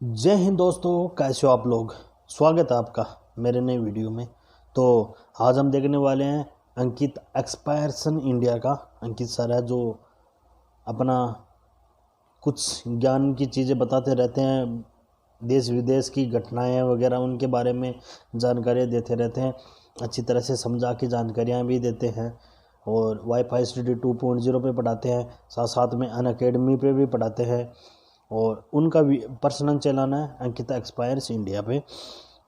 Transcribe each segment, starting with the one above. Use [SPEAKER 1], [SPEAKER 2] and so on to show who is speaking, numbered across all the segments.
[SPEAKER 1] जय हिंद दोस्तों, कैसे हो आप लोग। स्वागत है आपका मेरे नए वीडियो में। तो आज हम देखने वाले हैं अंकित एक्सपायर्सन इंडिया का। अंकित सर है जो अपना कुछ ज्ञान की चीज़ें बताते रहते हैं, देश विदेश की घटनाएं वगैरह उनके बारे में जानकारियाँ देते रहते हैं। अच्छी तरह से समझा के जानकारियाँ भी देते हैं और वाईफाई स्टडी 2.0 पे पढ़ाते हैं, साथ साथ में अनअकैडमी पे भी पढ़ाते हैं। और उनका भी पर्सनल चैनल है अंकिता एक्सपायर्स इंडिया पे।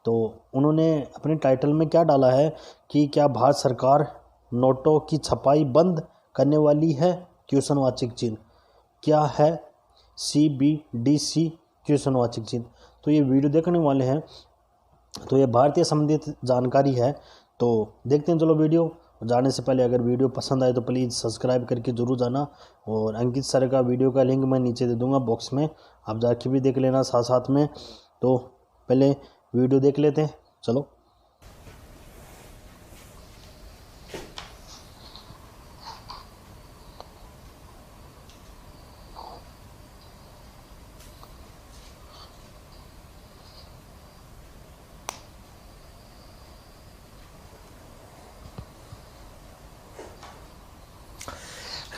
[SPEAKER 1] तो उन्होंने अपने टाइटल में क्या डाला है कि क्या भारत सरकार नोटों की छपाई बंद करने वाली है, क्वेश्चनवाचक चिन्ह। क्या है CBDC, क्वेश्चनवाचक चिन्ह। तो ये वीडियो देखने वाले हैं, तो ये भारतीय संबंधित जानकारी है। तो देखते हैं, चलो वीडियो। जाने से पहले अगर वीडियो पसंद आए तो प्लीज़ सब्सक्राइब करके ज़रूर जाना। और अंकित सर का वीडियो का लिंक मैं नीचे दे दूंगा बॉक्स में, आप जाके भी देख लेना साथ साथ में। तो पहले वीडियो देख लेते हैं, चलो।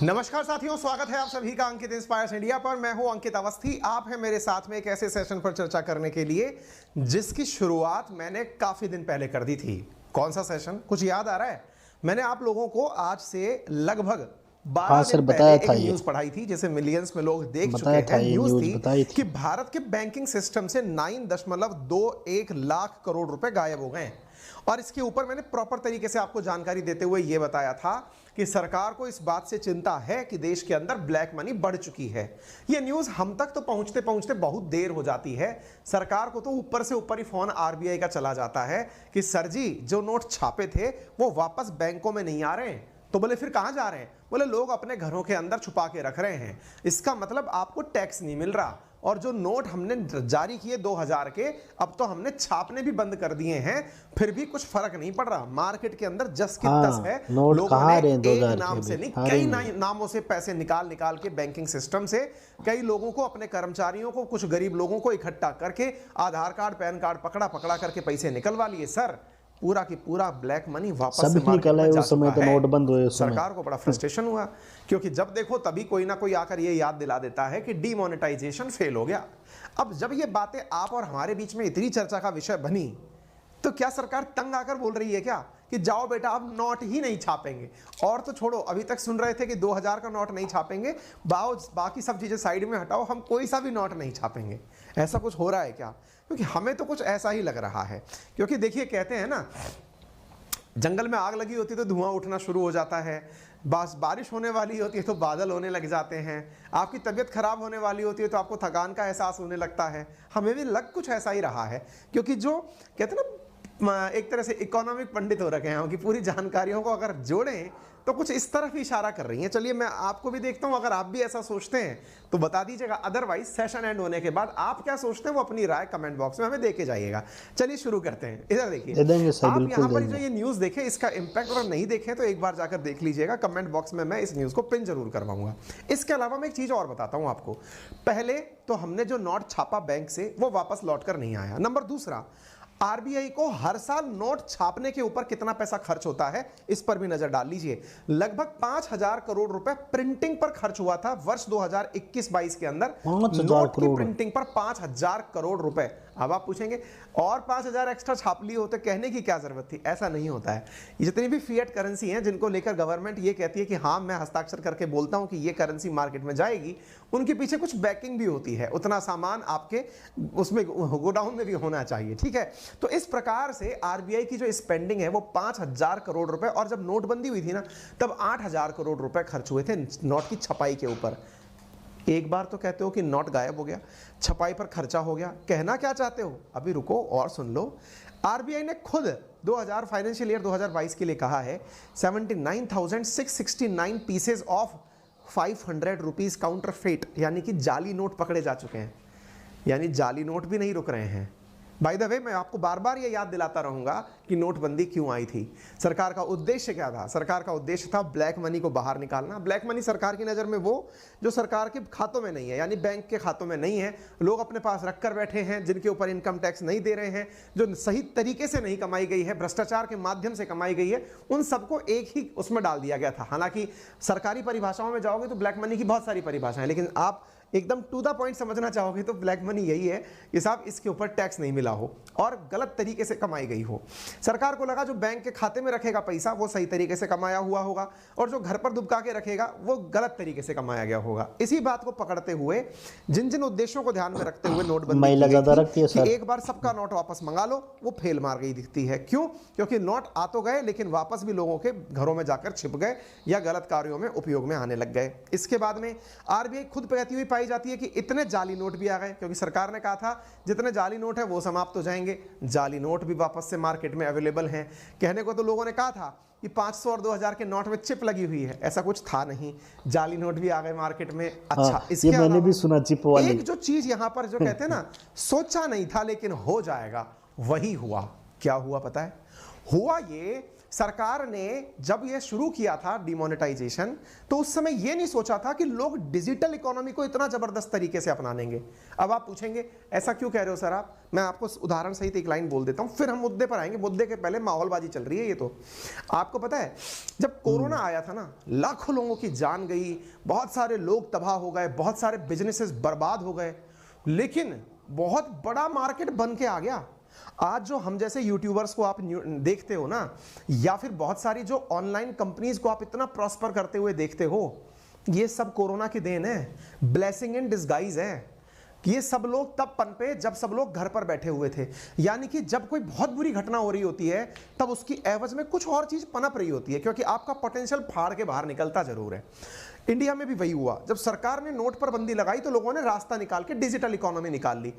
[SPEAKER 2] नमस्कार साथियों, स्वागत है आप सभी का अंकित इंस्पायर्स इंडिया पर। मैं हूं अंकित अवस्थी। आप हैं मेरे साथ में एक ऐसे सेशन पर चर्चा करने के लिए जिसकी शुरुआत मैंने काफी दिन पहले कर दी थी। कौन सा सेशन, कुछ याद आ रहा है? मैंने आप लोगों को आज से लगभग 12 दिन पहले एक न्यूज पढ़ाई थी जिसे मिलियंस में लोग देख चुके हैं। न्यूज थी कि भारत के बैंकिंग सिस्टम से 9.21 लाख करोड़ रुपए गायब हो गए। और इसके ऊपर मैंने प्रॉपर तरीके से आपको जानकारी देते हुए यह बताया था कि सरकार को इस बात से चिंता है कि देश के अंदर ब्लैक मनी बढ़ चुकी है। यह न्यूज हम तक तो पहुंचते पहुंचते बहुत देर हो जाती है। सरकार को तो ऊपर से ऊपर ही फोन आरबीआई का चला जाता है कि सर जी, जो नोट छापे थे वो वापस बैंकों में नहीं आ रहे हैं। तो बोले फिर कहां जा रहे हैं? बोले लोग अपने घरों के अंदर छुपा के रख रहे हैं। इसका मतलब आपको टैक्स नहीं मिल रहा। और जो नोट हमने जारी किए 2000 के, अब तो हमने छापने भी बंद कर दिए हैं, फिर भी कुछ फर्क नहीं पड़ रहा। मार्केट के अंदर जस की तस है। लोगों ने एक नाम से नहीं, कई नामों से पैसे निकाल निकाल के बैंकिंग सिस्टम से कई लोगों को, अपने कर्मचारियों को, कुछ गरीब लोगों को इकट्ठा करके आधार कार्ड पैन कार्ड पकड़ा पकड़ा करके पैसे निकलवा लिए। सर, पूरा की पूरा ब्लैक मनी वापस से मार्केट में जा चुका है। नोट बंद हुए, सरकार को बड़ा फ्रस्ट्रेशन हुआ क्योंकि जब देखो तभी कोई ना कोई आकर ये याद दिला देता है कि डीमोनेटाइजेशन फेल हो गया। अब जब ये बातें आप और हमारे बीच में इतनी चर्चा का विषय बनी, तो क्या सरकार तंग आकर बोल रही है क्या कि जाओ बेटा अब नोट ही नहीं छापेंगे? और तो छोड़ो, अभी तक सुन रहे थे कि 2000 का नोट नहीं छापेंगे, बाकी सब चीजें साइड में हटाओ, हम कोई सा भी नोट नहीं छापेंगे। ऐसा कुछ हो रहा है क्या? क्योंकि हमें तो कुछ ऐसा ही लग रहा है। क्योंकि देखिए, कहते हैं ना, जंगल में आग लगी होती है तो धुआं उठना शुरू हो जाता है। बस बारिश होने वाली होती है तो बादल होने लग जाते हैं। आपकी तबीयत खराब होने वाली होती है तो आपको थकान का एहसास होने लगता है। हमें भी लग कुछ ऐसा ही रहा है। क्योंकि जो कहते हैं ना, एक तरह से इकोनॉमिक पंडित हो रखे हैं कि पूरी जानकारियों को अगर जोड़ें तो कुछ इस तरफ ही इशारा कर रही हैं। चलिए मैं आपको भी देखता हूं, अगर आप भी ऐसा सोचते हैं तो बता दीजिएगा। अदरवाइज सेशन एंड होने के बाद आप क्या सोचते हैं वो अपनी राय कमेंट बॉक्स में हमें देके जाइएगा। चलिए शुरू करते हैं। इधर देखिए, आप यहाँ पर जो ये न्यूज देखें, इसका इंपैक्ट अगर नहीं देखें तो एक बार जाकर देख लीजिएगा। कमेंट बॉक्स में मैं इस न्यूज को पिन जरूर करवाऊंगा। इसके अलावा मैं एक चीज और बताता हूं आपको। पहले तो हमने जो नोट छापा बैंक से, वो वापस लौट कर नहीं आया। नंबर दूसरा, आरबीआई को हर साल नोट छापने के ऊपर कितना पैसा खर्च होता है, इस पर भी नजर डाल लीजिए। लगभग 5000 करोड़ रुपए प्रिंटिंग पर खर्च हुआ था वर्ष 2021-22 के अंदर। नोट की प्रिंटिंग पर 5000 करोड़ रुपए। अब आप पूछेंगे और 5000 एक्स्ट्रा छाप लिए होते, कहने की क्या जरूरत थी? ऐसा नहीं होता है। जितनी भी फिएट करेंसी हैं जिनको लेकर गवर्नमेंट ये कहती है कि हाँ मैं हस्ताक्षर करके बोलता हूं कि ये करेंसी मार्केट में जाएगी, उनके पीछे कुछ बैकिंग भी होती है। उतना सामान आपके उसमें गोडाउन में भी होना चाहिए, ठीक है? तो इस प्रकार से आरबीआई की जो स्पेंडिंग है वो 5000 करोड़ रुपए, और जब नोटबंदी हुई थी ना तब 8000 करोड़ रुपए खर्च हुए थे नोट की छपाई के ऊपर। एक बार तो कहते हो कि नोट गायब हो गया, छपाई पर खर्चा हो गया। कहना क्या चाहते हो? अभी रुको और सुन लो। आरबीआई ने खुद 2000 फाइनेंशियल ईयर 2022 के लिए कहा है 79,669 पीसेज ऑफ 500 रुपीज काउंटरफेट, यानी कि जाली नोट पकड़े जा चुके हैं। यानी जाली नोट भी नहीं रुक रहे हैं। बाय द वे मैं आपको बार बार ये याद दिलाता रहूंगा कि नोटबंदी क्यों आई थी, सरकार का उद्देश्य क्या था। सरकार का उद्देश्य था ब्लैक मनी को बाहर निकालना। ब्लैक मनी सरकार की नज़र में वो जो सरकार के खातों में नहीं है, यानी बैंक के खातों में नहीं है, लोग अपने पास रख कर बैठे हैं, जिनके ऊपर इनकम टैक्स नहीं दे रहे हैं, जो सही तरीके से नहीं कमाई गई है, भ्रष्टाचार के माध्यम से कमाई गई है, उन सबको एक ही उसमें डाल दिया गया था। हालांकि सरकारी परिभाषाओं में जाओगे तो ब्लैक मनी की बहुत सारी परिभाषाएं, लेकिन आप एकदम टू द पॉइंट समझना चाहोगे तो ब्लैक मनी यही है कि साहब इसके ऊपर टैक्स नहीं मिला हो और गलत तरीके से कमाई गई हो। सरकार को लगा जो बैंक के खाते में रखेगा पैसा वो सही तरीके से कमाया हुआ होगा और जो घर पर दुबका के रखेगा वो गलत तरीके से कमाया गया होगा। इसी बात को पकड़ते हुए जिन जिन उद्देश्यों को ध्यान में रखते हुए नोटबंदी कि एक बार सबका नोट वापस मंगा लो, वो फेल मार गई दिखती है। क्यों? क्योंकि नोट आ तो गए लेकिन वापस भी लोगों के घरों में जाकर छिप गए या गलत कार्यों में उपयोग में आने लग गए। इसके बाद में आरबीआई खुद कहती हुई पाई जाती है कि इतने जाली नोट भी आ गए, क्योंकि सरकार ने कहा था जितने जाली नोट है वो समाप्त हो जाएंगे। जाली नोट भी वापस से मार्केट में अवेलेबल हैं। कहने को तो लोगों ने कहा था कि 500 और 2000 के नोट में चिप लगी हुई है, ऐसा कुछ था नहीं, जाली नोट भी आ गए मार्केट में। अच्छा, इसके
[SPEAKER 1] मैंने भी सुना चिप वाली।
[SPEAKER 2] एक जो चीज यहां पर जो कहते हैं ना सोचा नहीं था लेकिन हो जाएगा, वही हुआ। क्या हुआ पता है? हुआ ये, सरकार ने जब ये शुरू किया था डिमोनेटाइजेशन, तो उस समय ये नहीं सोचा था कि लोग डिजिटल इकोनॉमी को इतना जबरदस्त तरीके से अपना लेंगे। अब आप पूछेंगे ऐसा क्यों कह रहे हो सर आप? मैं आपको उदाहरण सहित एक लाइन बोल देता हूं, फिर हम मुद्दे पर आएंगे। मुद्दे के पहले माहौलबाजी चल रही है ये तो। आपको पता है जब कोरोना आया था ना, लाखों लोगों की जान गई, बहुत सारे लोग तबाह हो गए, बहुत सारे बिजनेसेस बर्बाद हो गए, लेकिन बहुत बड़ा मार्केट बन के आ गया। आज जो हम जैसे यूट्यूबर्स को आप देखते हो ना, या फिर बहुत सारी जो ऑनलाइन कंपनीज को आप इतना प्रॉस्पर करते हुए देखते हो, ये सब कोरोना की देन है, ब्लेसिंग इन डिस्गाइज है। ये सब लोग तब पनपे जब सब लोग घर पर बैठे हुए थे। यानी कि जब कोई बहुत बुरी घटना हो रही होती है तब उसकी एवज में कुछ और चीज पनप रही होती है, क्योंकि आपका पोटेंशियल फाड़ के बाहर निकलता जरूर है। इंडिया में भी वही हुआ। जब सरकार ने नोट पर बंदी लगाई तो लोगों ने रास्ता निकाल के डिजिटल इकोनॉमी निकाल ली।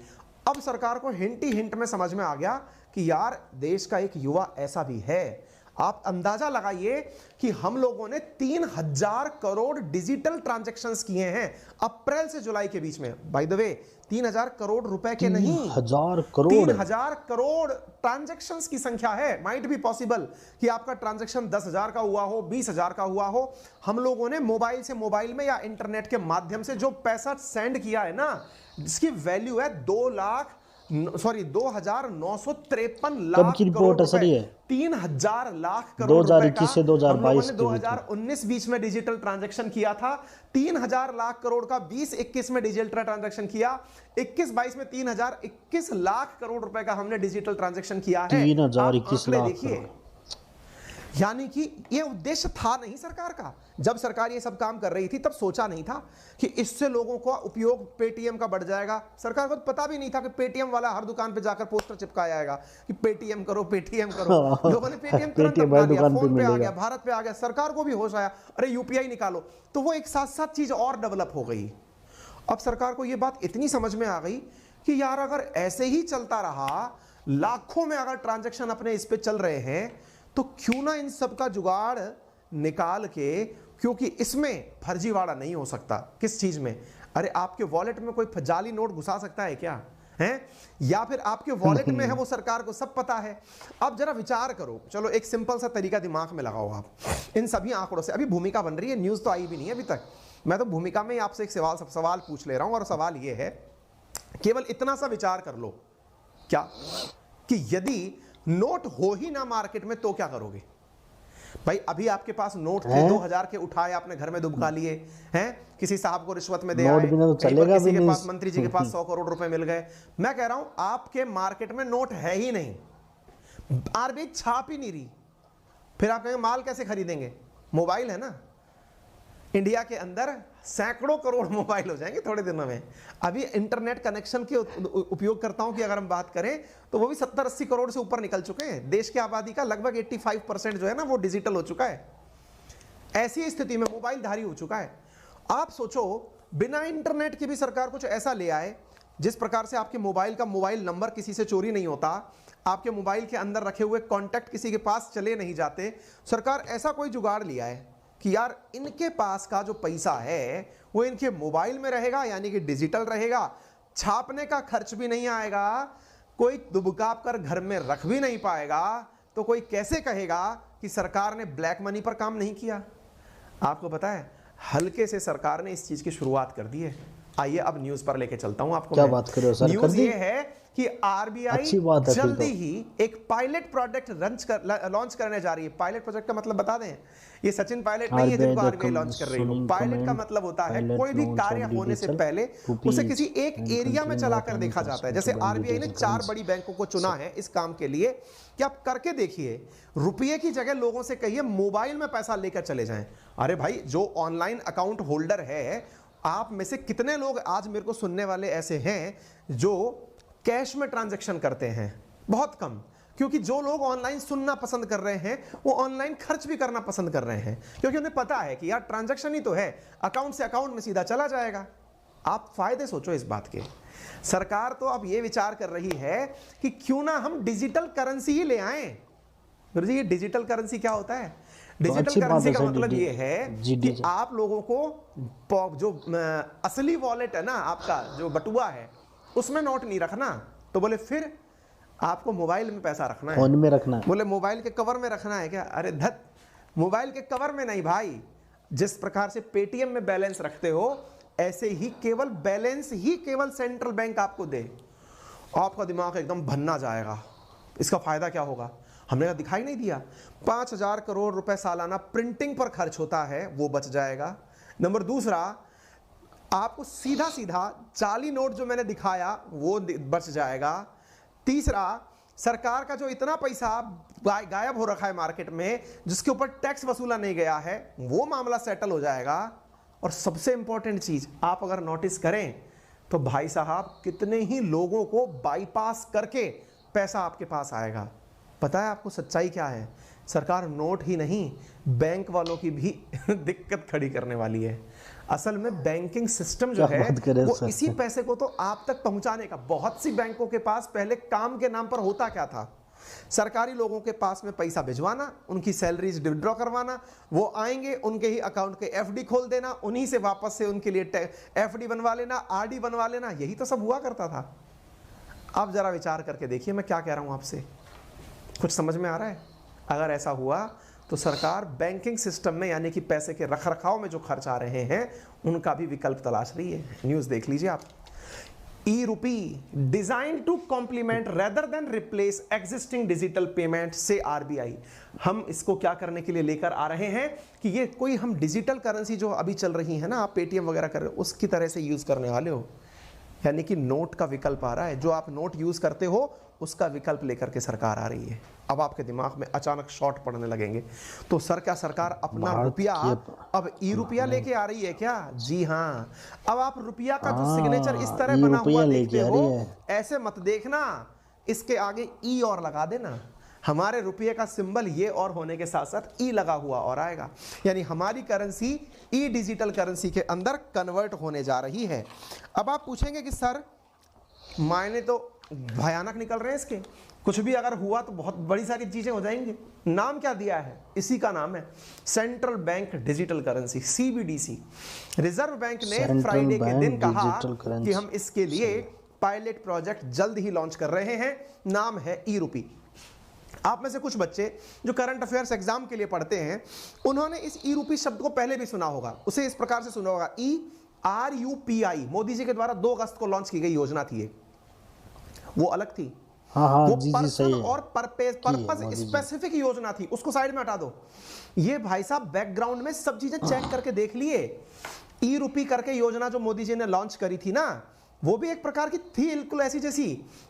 [SPEAKER 2] अब सरकार को हिंट ही हिंट में समझ में आ गया कि यार देश का एक युवा ऐसा भी है। आप अंदाजा लगाइए कि हम लोगों ने 3000 करोड़ डिजिटल ट्रांजैक्शंस किए हैं अप्रैल से जुलाई के बीच में। बाय द वे 3000 करोड़ रुपए के नहीं,
[SPEAKER 1] 3000 करोड़
[SPEAKER 2] 3000 करोड़ ट्रांजैक्शंस की संख्या है। माइट बी पॉसिबल कि आपका ट्रांजैक्शन 10,000 का हुआ हो, 20,000 का हुआ हो। हम लोगों ने मोबाइल से मोबाइल में या इंटरनेट के माध्यम से जो पैसा सेंड किया है ना, जिसकी वैल्यू है 2,953 लाख करोड़ रुपए, 3,000 लाख करोड़
[SPEAKER 1] 2021 से 2022
[SPEAKER 2] 2019 बीच में डिजिटल ट्रांजैक्शन किया था। 3,000 लाख करोड़ का 20-21 में डिजिटल ट्रांजैक्शन किया। 21-22 में 3,021 लाख करोड़ रुपए का हमने डिजिटल ट्रांजैक्शन किया है।
[SPEAKER 1] 3,021 लाख देखिए,
[SPEAKER 2] यानी कि ये उद्देश्य था नहीं सरकार का। जब सरकार ये सब काम कर रही थी तब सोचा नहीं था कि इससे लोगों का उपयोग पेटीएम का बढ़ जाएगा। सरकार को पता भी नहीं था कि पेटीएम वाला हर दुकान पे जाकर पोस्टर चिपकाया जाएगा कि पेटीएम करो, पेटीएम करो। लोगों ने पेटीएम तुरंत अपना लिया, फोन पे आ गया, भारत पे आ गया। सरकार को भी होश आया, अरे यूपीआई निकालो, तो वो एक साथ साथ चीज और डेवलप हो गई। अब सरकार को ये बात इतनी समझ में आ गई कि यार अगर ऐसे ही चलता रहा, लाखों में अगर ट्रांजैक्शन अपने इस पे चल रहे हैं, तो क्यों ना इन सब का जुगाड़ निकाल के, क्योंकि इसमें फर्जीवाड़ा नहीं हो सकता। किस चीज में? अरे आपके वॉलेट में कोई जाली नोट घुसा सकता है क्या? हैं? या फिर आपके वॉलेट में है वो सरकार को सब पता है। अब जरा विचार करो, चलो एक सिंपल सा तरीका दिमाग में लगाओ आप इन सभी आंकड़ों से। अभी भूमिका बन रही है, न्यूज तो आई भी नहीं है अभी तक। मैं तो भूमिका में आपसे एक सवाल पूछ ले रहा हूं, और सवाल ये है, केवल इतना सा विचार कर लो क्या कि यदि नोट हो ही ना मार्केट में तो क्या करोगे? भाई अभी आपके पास नोट थे 2000 के, उठाए आपने घर में दुबका लिए हैं, किसी साहब को रिश्वत में दे आए,
[SPEAKER 1] तो चलेगा
[SPEAKER 2] किसी के पास, मंत्री जी के पास 100 करोड़ रुपए मिल गए। मैं कह रहा हूं आपके मार्केट में नोट है ही नहीं, आरबीआई छाप ही नहीं रही, फिर आप कहेंगे माल कैसे खरीदेंगे? मोबाइल है ना, इंडिया के अंदर सैकड़ों करोड़ मोबाइल हो जाएंगे थोड़े दिनों में। अभी इंटरनेट कनेक्शन के उपयोगकर्ताओं की अगर हम बात करें तो वो भी 70-80 करोड़ से ऊपर निकल चुके हैं। देश की आबादी का लगभग 85% जो है ना वो डिजिटल हो चुका है। ऐसी स्थिति में मोबाइल धारी हो चुका है। आप सोचो बिना इंटरनेट के भी सरकार कुछ ऐसा ले आए जिस प्रकार से आपके मोबाइल का मोबाइल नंबर किसी से चोरी नहीं होता, आपके मोबाइल के अंदर रखे हुए कॉन्टैक्ट किसी के पास चले नहीं जाते। सरकार ऐसा कोई जुगाड़ लिया है कि यार इनके पास का जो पैसा है वो इनके मोबाइल में रहेगा, यानी कि डिजिटल रहेगा, छापने का खर्च भी नहीं आएगा, कोई दुबकाप कर घर में रख भी नहीं पाएगा तो कोई कैसे कहेगा कि सरकार ने ब्लैक मनी पर काम नहीं किया। आपको पता है हल्के से सरकार ने इस चीज की शुरुआत कर दी है। आइए अब न्यूज पर लेके चलता हूं आपको।
[SPEAKER 1] क्या बात कर रहे हो सर?
[SPEAKER 2] न्यूज ये है कि आरबीआई जल्दी ही एक पायलट प्रोजेक्ट लॉन्च करने जा रही है। पायलट प्रोजेक्ट का मतलब बता दें, ये सचिन पायलट नहीं है जिनको आरबीआई लॉन्च कर रही है। पायलट का मतलब होता है कोई भी कार्य होने से पहले उसे किसी एक एरिया में चलाकर देखा जाता है। जैसे आरबीआई ने 4 बड़ी बैंकों को चुना है इस काम के लिए कि आप करके देखिए, रुपये की जगह लोगों से कहिए मोबाइल में पैसा लेकर चले जाएं। अरे भाई, जो ऑनलाइन अकाउंट होल्डर है, आप में से कितने लोग आज मेरे को सुनने वाले ऐसे हैं जो कैश में ट्रांजैक्शन करते हैं? बहुत कम, क्योंकि जो लोग ऑनलाइन सुनना पसंद कर रहे हैं वो ऑनलाइन खर्च भी करना पसंद कर रहे हैं, क्योंकि उन्हें पता है कि यार ट्रांजैक्शन ही तो है, अकाउंट से अकाउंट में सीधा चला जाएगा। आप फायदे सोचो इस बात के। सरकार तो अब ये विचार कर रही है कि क्यों ना हम डिजिटल करेंसी ही ले आएं। गुरु जी, ये डिजिटल करेंसी क्या होता है? डिजिटल करेंसी का मतलब ये है कि आप लोगों को जो असली वॉलेट है ना, आपका जो बटुआ है, उसमें नोट नहीं रखना। तो बोले फिर आपको मोबाइल में पैसा रखना है,
[SPEAKER 1] फोन में रखना है।
[SPEAKER 2] बोले मोबाइल के कवर में रखना है क्या? अरे धत, मोबाइल के कवर में नहीं भाई। जिस प्रकार से पेटीएम में बैलेंस रखते हो, ऐसे ही केवल बैलेंस ही केवल सेंट्रल बैंक आपको दे, आपका दिमाग एकदम भन्ना जाएगा। इसका फायदा क्या होगा? हमने कहा दिखाई नहीं दिया। 5,000 करोड़ रुपए सालाना प्रिंटिंग पर खर्च होता है, वो बच जाएगा। नंबर दूसरा, आपको सीधा सीधा जाली नोट जो मैंने दिखाया वो बच जाएगा। तीसरा, सरकार का जो इतना पैसा गायब हो रखा है मार्केट में, जिसके ऊपर टैक्स वसूला नहीं गया है, वो मामला सेटल हो जाएगा। और सबसे इंपॉर्टेंट चीज आप अगर नोटिस करें तो भाई साहब, कितने ही लोगों को बाईपास करके पैसा आपके पास आएगा। पता है आपको सच्चाई क्या है? सरकार नोट ही नहीं, बैंक वालों की भी दिक्कत खड़ी करने वाली है। असल में बैंकिंग सिस्टम जो है वो इसी पैसे को तो आप तक पहुंचाने का। बहुत सी बैंकों के पास पहले काम के नाम पर होता क्या था? सरकारी लोगों के पास में पैसा भिजवाना, उनकी सैलरीज विड्रॉ करवाना, वो आएंगे उनके ही अकाउंट के एफडी खोल देना, उन्हीं से वापस से उनके लिए एफडी बनवा लेना, आरडी बनवा लेना, यही तो सब हुआ करता था। अब जरा विचार करके देखिए मैं क्या कह रहा हूं आपसे, कुछ समझ में आ रहा है? अगर ऐसा हुआ तो सरकार बैंकिंग सिस्टम में, यानी कि पैसे के रखरखाव में जो खर्च आ रहे हैं, उनका भी विकल्प तलाश रही है। न्यूज़ देख लीजिए आप। E rupee design to complement rather than replace existing digital payment से आरबीआई। हम इसको क्या करने के लिए लेकर आ रहे हैं कि ये कोई हम डिजिटल करेंसी जो अभी चल रही है ना, आप पेटीएम वगैरह कर रहे हो, उसकी तरह से यूज करने वाले हो। यानी कि नोट का विकल्प आ रहा है, जो आप नोट यूज करते हो उसका विकल्प लेकर के सरकार आ रही है। अब आपके दिमाग में अचानक शॉट पड़ने लगेंगे, तो सर क्या सरकार अपना रुपया अब ई रुपया लेके आ रही है क्या? जी हाँ। अब आप रुपया का जो सिग्नेचर इस तरह बना हुआ देखते हो, ऐसे मत देखना, इसके आगे ई और लगा देना। हमारे रुपये का सिंबल ये और होने के साथ साथ ई लगा हुआ और आएगा, यानी हमारी करेंसी ई डिजिटल करेंसी के अंदर कन्वर्ट होने जा रही है। अब आप पूछेंगे कि सर मायने तो भयानक निकल रहे हैं इसके, कुछ भी अगर हुआ तो बहुत बड़ी सारी चीजें हो जाएंगी। नाम क्या दिया है? इसी का नाम है central bank digital currency, CBDC. Reserve bank ने फ्राइडे के दिन कहा कि हम इसके लिए पायलट प्रोजेक्ट जल्द ही लॉन्च कर रहे हैं, नाम है ई रूपी। आप में से कुछ बच्चे जो करंट अफेयर्स एग्जाम के लिए पढ़ते हैं, उन्होंने इस ई रूपी शब्द को पहले भी सुना होगा। उसे इस प्रकार से सुना होगा, ERUPI। मोदी जी के द्वारा 2 अगस्त को लॉन्च की गई योजना थी, वो अलग थी।
[SPEAKER 1] हाँ,
[SPEAKER 2] वो
[SPEAKER 1] जी,
[SPEAKER 2] पर्सन और पर्पस स्पेसिफिक योजना थी, उसको साइड में हटा दो। ये भाई साहब बैकग्राउंड में सब चीजें चेक करके देख लिए। ई रूपी करके योजना जो मोदी जी ने लॉन्च करी थी ना, वो भी एक प्रकार की थी बिल्कुल ऐसी जैसी,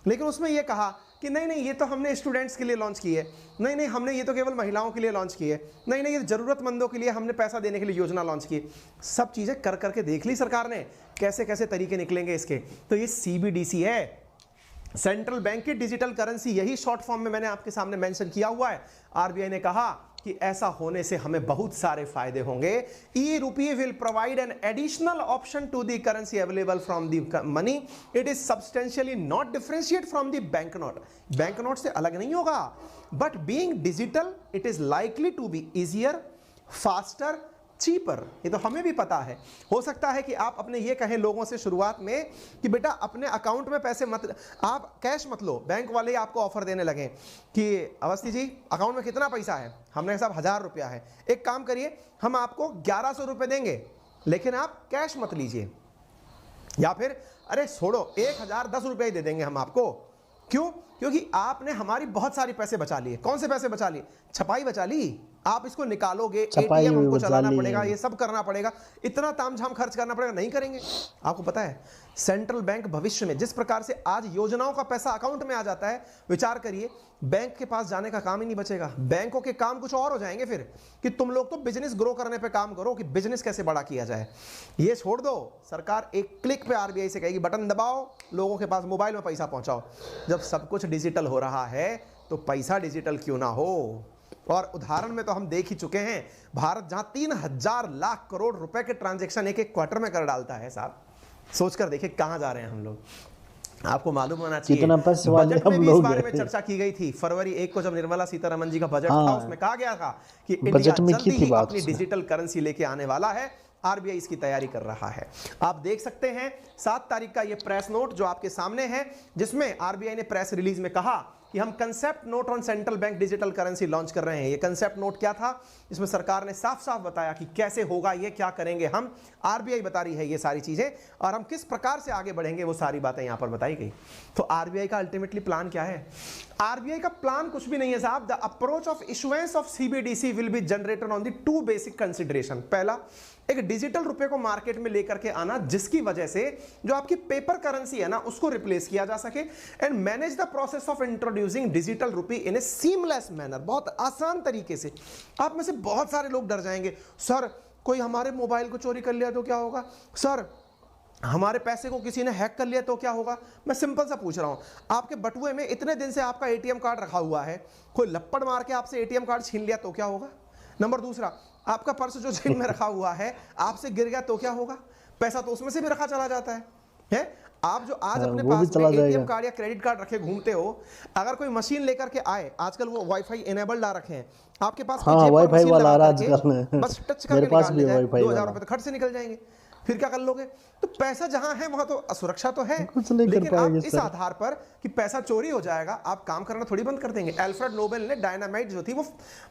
[SPEAKER 2] लेकिन उसमें ये कहा कि नहीं नहीं ये तो हमने स्टूडेंट्स के लिए लॉन्च की है, नहीं नहीं हमने ये तो केवल महिलाओं के लिए लॉन्च की है, नहीं नहीं ये जरूरतमंदों के लिए हमने पैसा देने के लिए योजना लॉन्च की है। सब चीजें कर करके देख ली सरकार ने, कैसे कैसे तरीके निकलेंगे इसके। तो ये सीबीडीसी है, सेंट्रल बैंक की डिजिटल करेंसी, यही शॉर्ट फॉर्म में मैंने आपके सामने मेंशन किया हुआ है। आरबीआई ने कहा कि ऐसा होने से हमें बहुत सारे फायदे होंगे। E rupee will provide an additional option to the currency available from the money. It is substantially not differentiate from the bank note. Bank note से अलग नहीं होगा, but being digital it is likely to be easier, faster cheaper. ये तो हमें भी पता है। हो सकता है कि आप अपने ये कहें लोगों से शुरुआत में कि बेटा अपने अकाउंट में पैसे मत, आप कैश मत लो, बैंक वाले आपको ऑफर देने लगे कि अवस्थी जी अकाउंट में कितना पैसा है, हमने साहब 1000 रुपया है, एक काम करिए हम आपको 1100 रुपये देंगे लेकिन आप कैश मत लीजिए, या फिर अरे छोड़ो 1010 रुपये ही दे देंगे हम आपको। क्यों? क्योंकि आपने हमारी बहुत सारी पैसे बचा लिए। कौन से पैसे बचा लिए? छपाई बचा ली, आप इसको निकालोगे, एटीएम हमको चलाना पड़ेगा, ये सब करना पड़ेगा, इतना तामझाम खर्च करना पड़ेगा, नहीं करेंगे। आपको पता है सेंट्रल बैंक भविष्य में जिस प्रकार से आज योजनाओं का पैसा अकाउंट में आ जाता है, विचार करिए बैंक के पास जाने का काम ही नहीं बचेगा। बैंकों के काम कुछ और हो जाएंगे फिर कि तुम लोग तो बिजनेस ग्रो करने पे काम करो कि बिजनेस कैसे बड़ा किया जाए। ये छोड़ दो, सरकार एक क्लिक पे आरबीआई से कहेगी बटन दबाओ, लोगों के पास मोबाइल में पैसा पहुंचाओ। जब सब कुछ डिजिटल हो रहा है तो पैसा डिजिटल क्यों ना हो। और उदाहरण में तो हम देख ही चुके हैं, भारत जहां 3000 लाख करोड़ रुपए के ट्रांजैक्शन एक एक क्वार्टर में कर डालता है, साहब सोचकर देखिए कहां जा रहे हैं हम लोग। आपको मालूम होना चाहिए बजट में भी इस बारे में चर्चा की गई थी। फरवरी 1 को जब निर्मला सीतारमण जी का बजट था, उसमें कहा गया था कि इंडिया जल्दी ही अपनी डिजिटल करेंसी लेके आने वाला है, आरबीआई इसकी तैयारी कर रहा है। आप देख सकते हैं 7 तारीख का ये प्रेस नोट जो आपके सामने है, जिसमें आरबीआई ने प्रेस रिलीज में कहा कि हम concept note on central bank digital currency launch कर रहे हैं। ये कंसेप्ट नोट क्या था? इसमें सरकार ने साफ साफ बताया कि कैसे होगा ये, क्या करेंगे हम, आरबीआई बता रही है ये सारी चीजें, और हम किस प्रकार से आगे बढ़ेंगे वो सारी बातें यहां पर बताई गई। तो आरबीआई का अल्टीमेटली प्लान क्या है? आरबीआई का प्लान कुछ भी नहीं है साहब। The approach of issuance of CBDC will be generated on the 2 basic consideration. पहला, एक डिजिटल रुपए को मार्केट में लेकर के आना जिसकी वजह से जो आपकी पेपर करेंसी है ना उसको रिप्लेस किया जा सके, and manage the process of introducing digital rupee in A seamless manner, बहुत आसान तरीके से। आप में से बहुत सारे लोग डर जाएंगे, सर कोई हमारे मोबाइल को चोरी कर लिया तो क्या होगा, सर हमारे पैसे को किसी ने हैक कर लिया तो क्या होगा। मैं सिंपल सा पूछ रहा हूं, आपके बटुए में इतने दिन से आपका एटीएम कार्ड रखा हुआ है, कोई लपड़ मार के आपसे एटीएम कार्ड छीन लिया तो क्या होगा। नंबर दूसरा, आपका पर्स जो जेब में रखा हुआ है आपसे गिर गया तो क्या होगा, पैसा तो उसमें से भी रखा चला जाता है? आप जो आज अपने पास में एटीएम कार्ड या क्रेडिट कार्ड रखे घूमते हो, अगर कोई मशीन लेकर के आए, आजकल वो वाईफाई इनेबल्ड आ रखे हैं, आपके पास
[SPEAKER 1] वाईफाई वाला आजकल
[SPEAKER 2] बस टच करके निकाल ले जाए, 2000 रुपए तो खर्च से निकल जाएंगे, फिर क्या कर लोगे। तो पैसा जहां है वहां तो सुरक्षा तो है, लेकिन आप इस आधार पर कि पैसा चोरी हो जाएगा आप काम करना थोड़ी बंद कर देंगे। अल्फ्रेड नोबेल ने डायनामाइट जो थी वो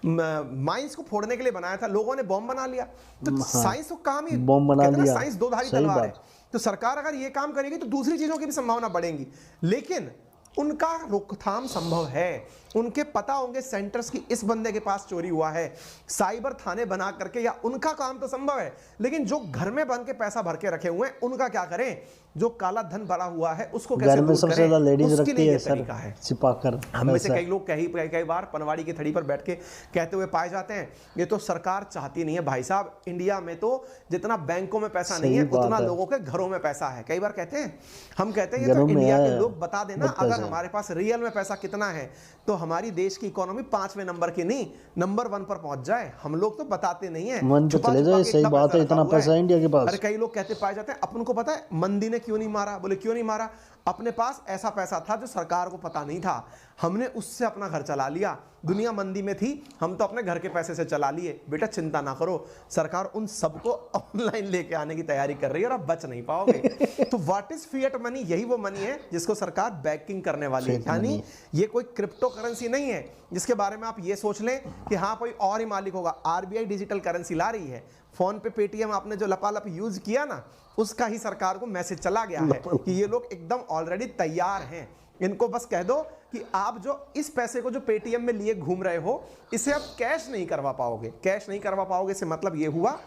[SPEAKER 2] माइंस को फोड़ने के लिए बनाया था, लोगों ने बॉम्ब बना लिया। तो साइंस को काम ही
[SPEAKER 1] बॉम्ब बना लिया,
[SPEAKER 2] साइंस दो धारी तलवार है। तो सरकार अगर ये काम करेगी तो दूसरी चीजों की भी संभावना बढ़ेगी, लेकिन उनका रोकथाम संभव है। उनके पता होंगे सेंटर्स की इस बंदे के पास चोरी हुआ है, साइबर थाने बना करके, या उनका काम तो संभव है, लेकिन जो घर में बन के पैसा भर के रखे हुए हैं उनका क्या करें, जो काला धन भरा हुआ है उसको कैसे
[SPEAKER 1] घर में सबसे ज्यादा लेडीज रखती है सर छिपाकर।
[SPEAKER 2] हम में से कई लोग कई बार पनवाड़ी की थड़ी पर बैठ के कहते हुए पाए जाते हैं ये तो सरकार चाहती नहीं है। भाई साहब, इंडिया में तो जितना बैंकों में पैसा नहीं है उतना लोगों के घरों में पैसा है। कई बार कहते हैं, हम कहते हैं ये तो इंडिया के लोग बता देना अगर हमारे पास रियल में पैसा कितना है तो हमारी देश की इकोनॉमी 5वें नंबर की नहीं नंबर 1 पर पहुंच जाए। हम लोग तो बताते नहीं है,
[SPEAKER 1] चले जाए, सही बात है, इतना पैसा इंडिया के पास।
[SPEAKER 2] अरे कई लोग कहते पाए जाते हैं अपन को पता है मंदी ने क्यों नहीं मारा, बोले क्यों नहीं मारा, अपने पास ऐसा पैसा था जो सरकार को पता नहीं था, हमने उससे अपना घर चला लिया। दुनिया मंदी में थी, हम तो अपने घर के पैसे से चला लिए। बेटा चिंता ना करो, सरकार उन सबको ऑनलाइन लेके आने की तैयारी कर रही है और आप बच नहीं पाओगे। तो व्हाट इज फिएट मनी? यही वो मनी है जिसको सरकार बैकिंग करने वाली है, यानी ये कोई क्रिप्टो करेंसी नहीं है जिसके बारे में आप ये सोच लें कि हाँ कोई और ही मालिक होगा। आरबीआई डिजिटल करेंसी ला रही है। फोन पे, पेटीएम आपने जो लपालप यूज किया ना, उसका ही सरकार को मैसेज चला गया है कि ये लोग एकदम ऑलरेडी तैयार हैं। इनको बस कह दो कि आप जो इस पैसे को जो पेटीएम में लिए घूम रहे हो इसे आप कैश नहीं करवा पाओगे। कैश नहीं करवा पाओगे से मतलब ये हुआ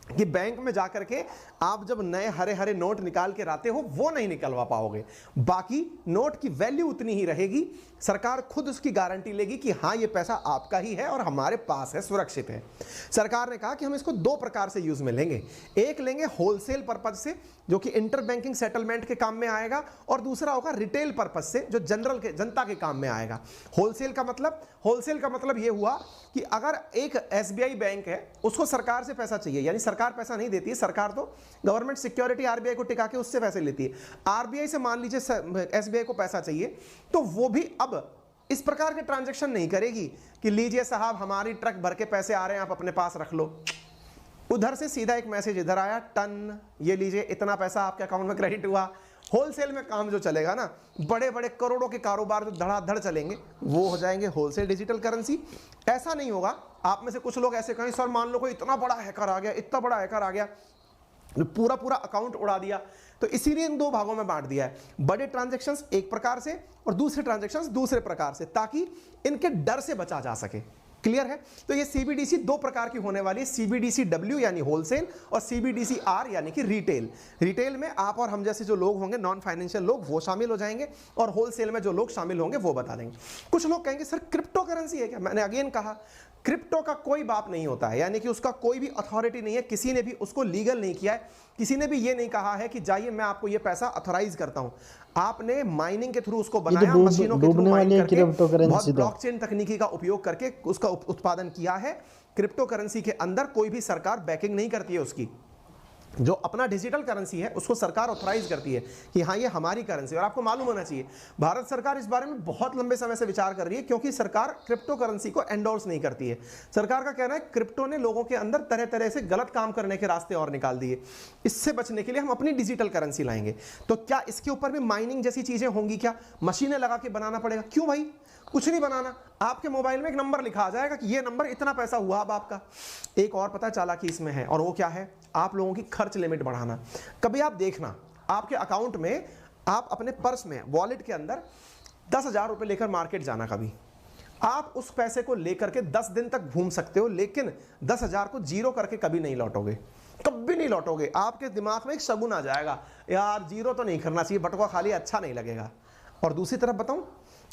[SPEAKER 2] कि बैंक में जाकर के आप जब नए हरे हरे नोट निकाल के लाते हो वो नहीं निकलवा पाओगे। बाकी नोट की वैल्यू उतनी ही रहेगी, सरकार खुद उसकी गारंटी लेगी कि हाँ ये पैसा आपका ही है और हमारे पास है, सुरक्षित है। सरकार ने कहा कि हम इसको 2 प्रकार से यूज में लेंगे। एक लेंगे होलसेल पर्पज से जो कि इंटर बैंकिंग सेटलमेंट के काम में आएगा, और दूसरा होगा रिटेल पर्पज से जो जनरल के जनता के काम में आएगा। होलसेल का मतलब ये हुआ कि अगर एक एसबीआई बैंक है उसको सरकार से पैसा चाहिए, यानी सरकार पैसा नहीं देती है, सरकार तो गवर्नमेंट सिक्योरिटी आरबीआई को टिका के उससे पैसे लेती है। आरबीआई से मान लीजिए एसबीआई को पैसा चाहिए तो वो भी अब इस प्रकार के ट्रांजैक्शन नहीं करेगी कि लीजिए साहब हमारी ट्रक भर के पैसे आ रहे हैं आप अपने पास रख लो। उधर से सीधा एक मैसेज इधर आया, टन ये लीजिए इतना पैसा आपके अकाउंट में क्रेडिट हुआ। होलसेल में काम जो चलेगा ना, बड़े बड़े करोड़ों के कारोबार जो धड़ाधड़ चलेंगे वो हो जाएंगे होलसेल डिजिटल करेंसी। ऐसा नहीं होगा, आप में से कुछ लोग ऐसे कहें सर मान लो कोई इतना बड़ा हैकर आ गया, इतना बड़ा हैकर आ गया, पूरा पूरा अकाउंट उड़ा दिया। तो इसीलिए इन दो भागों में बांट दिया है, बड़े ट्रांजैक्शंस एक प्रकार से और दूसरे ट्रांजैक्शंस दूसरे प्रकार से, ताकि इनके डर से बचा जा सके। क्लियर है? तो ये सीबीडीसी दो प्रकार की होने वाली है, सीबीडीसी डब्ल्यू यानी होलसेल और सीबीडीसी आर यानी कि रिटेल। रिटेल में आप और हम जैसे जो लोग होंगे, नॉन फाइनेंशियल लोग, वो शामिल हो जाएंगे, और होलसेल में जो लोग शामिल होंगे वो बता देंगे। कुछ लोग कहेंगे सर क्रिप्टो करेंसी है क्या? मैंने अगेन कहा क्रिप्टो का कोई बाप नहीं होता है, यानी कि उसका कोई भी अथॉरिटी नहीं है, किसी ने भी उसको लीगल नहीं किया है, किसी ने भी ये नहीं कहा है कि जाइए मैं आपको ये पैसा अथॉराइज करता हूं। आपने माइनिंग के थ्रू उसको बनाया, मशीनों के थ्रू माइन करके, बहुत ब्लॉकचेन तकनीकी का उपयोग करके उसका उत्पादन किया है। क्रिप्टो करेंसी के अंदर कोई भी सरकार बैकिंग नहीं करती है उसकी। जो अपना डिजिटल करेंसी है उसको सरकार ऑथराइज करती है कि हाँ ये हमारी करेंसी। और आपको मालूम होना चाहिए भारत सरकार इस बारे में बहुत लंबे समय से विचार कर रही है, क्योंकि सरकार क्रिप्टो करेंसी को एंडोर्स नहीं करती है। सरकार का कहना है क्रिप्टो ने लोगों के अंदर तरह तरह से गलत काम करने के रास्ते और निकाल दिए, इससे बचने के लिए हम अपनी डिजिटल करेंसी लाएंगे। तो क्या इसके ऊपर भी माइनिंग जैसी चीजें होंगी क्या? मशीनें लगा के बनाना पड़ेगा? क्यों भाई, कुछ नहीं बनाना, आपके मोबाइल में एक नंबर लिखा आ जाएगा कि ये नंबर इतना पैसा हुआ। अब आपका एक और पता चला कि इसमें है, और वो क्या है? आप लोगों की खर्च लिमिट बढ़ाना। कभी आप देखना आपके अकाउंट में, आप अपने पर्स में, वॉलेट के अंदर 10,000 रुपए लेकर मार्केट जाना, कभी आप उस पैसे को लेकर के 10 दिन तक घूम सकते हो, लेकिन 10,000 को जीरो करके कभी नहीं लौटोगे, कभी नहीं लौटोगे। आपके दिमाग में एक शगुन आ जाएगा, यार जीरो तो नहीं करना चाहिए, बटुआ खाली अच्छा नहीं लगेगा। और दूसरी तरफ बताऊं,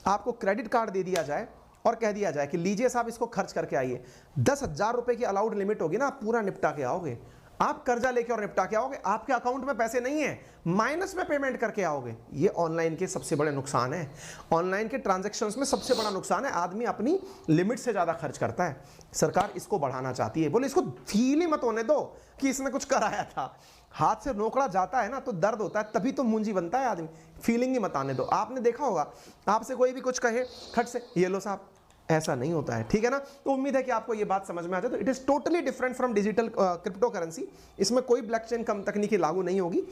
[SPEAKER 2] आपको क्रेडिट कार्ड दे दिया जाए और कह दिया जाए कि लीजिए साहब इसको खर्च करके आइए, 10,000 रुपए की अलाउड लिमिट होगी ना, आप पूरा निपटा के आओगे। आप कर्जा लेके और निपटा के आओगे, आपके अकाउंट में पैसे नहीं है, माइनस में पेमेंट करके आओगे। ये ऑनलाइन के सबसे बड़े नुकसान है, ऑनलाइन के ट्रांजैक्शंस में सबसे बड़ा नुकसान है, आदमी अपनी लिमिट से ज्यादा खर्च करता है। सरकार इसको बढ़ाना चाहती है, बोले इसको फील ही मत होने दो कि इसने कुछ कराया था। हाथ से नोकड़ा जाता है ना तो दर्द होता है, तभी तो मुंजी बनता है आदमी, फीलिंग ही मत आने दो। आपने देखा होगा, आपसे कोई भी कुछ कहे खट से ये लो साहब, ऐसा नहीं होता है, ठीक है ना? तो उम्मीद है कि आपको ये बात समझ में आ जाए। तो it is totally different from digital crypto currency. इसमें कोई ब्लॉकचेन कम तकनीकी लागू नहीं होगी।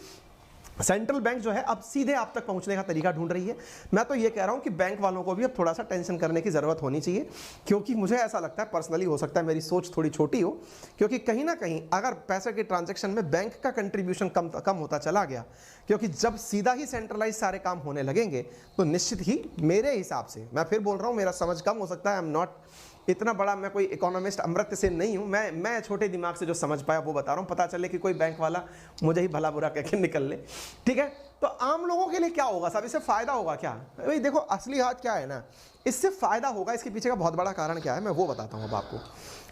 [SPEAKER 2] सेंट्रल बैंक जो है अब सीधे आप तक पहुंचने का तरीका ढूंढ रही है। मैं तो ये कह रहा हूं कि बैंक वालों को भी अब थोड़ा सा टेंशन करने की जरूरत होनी चाहिए, क्योंकि मुझे ऐसा लगता है पर्सनली, हो सकता है मेरी सोच थोड़ी छोटी हो, क्योंकि कहीं ना कहीं अगर पैसे के ट्रांजैक्शन में बैंक का कंट्रीब्यूशन कम होता चला गया, क्योंकि जब सीधा ही सेंट्रलाइज सारे काम होने लगेंगे तो निश्चित ही मेरे हिसाब से, मैं फिर बोल रहा हूं मेरा समझ कम हो सकता है, आई एम नॉट इतना बड़ा, मैं कोई इकोनॉमिस्ट अमृत से नहीं हूं, मैं छोटे दिमाग से जो समझ पाया वो बता रहा हूं। पता चले कि कोई बैंक वाला मुझे ही भला बुरा कह के निकल ले, ठीक है? तो आम लोगों के लिए क्या होगा साहब, इससे फायदा होगा क्या? भाई देखो असली हाथ क्या है ना, इससे फायदा होगा। इसके पीछे का बहुत बड़ा कारण क्या है मैं वो बताता हूं अब आपको।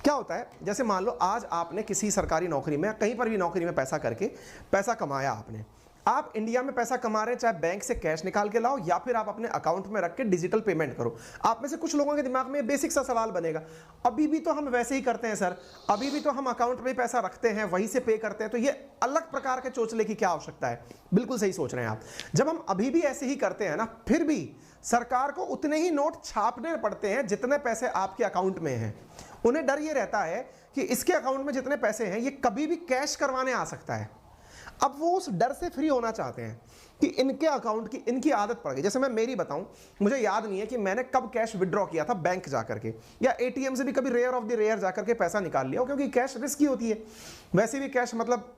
[SPEAKER 2] क्या होता है, जैसे मान लो आज आपने किसी सरकारी नौकरी में, कहीं पर भी नौकरी में पैसा करके पैसा कमाया आपने, आप इंडिया में पैसा कमा रहे हैं, चाहे बैंक से कैश निकाल के लाओ या फिर आप अपने अकाउंट में रख के डिजिटल पेमेंट करो। आप में से कुछ लोगों के दिमाग में बेसिक सा सवाल बनेगा, अभी भी तो हम वैसे ही करते हैं सर, अभी भी तो हम अकाउंट में पैसा रखते हैं, वहीं से पे करते हैं, तो ये अलग प्रकार के चोचले की क्या आवश्यकता है? बिल्कुल सही सोच रहे हैं आप। जब हम अभी भी ऐसे ही करते हैं ना, फिर भी सरकार को उतने ही नोट छापने पड़ते हैं जितने पैसे आपके अकाउंट में हैं। उन्हें डर ये रहता है कि इसके अकाउंट में जितने पैसे हैं ये कभी भी कैश करवाने आ सकता है। अब वो उस डर से फ्री होना चाहते हैं कि इनके अकाउंट की इनकी आदत पड़ गई। जैसे मैं मेरी बताऊं, मुझे याद नहीं है कि मैंने कब कैश विड्रॉ किया था बैंक जाकर के, या एटीएम से भी कभी रेयर ऑफ द रेयर जाकर के पैसा निकाल लिया, क्योंकि कैश रिस्की होती है। वैसे भी कैश मतलब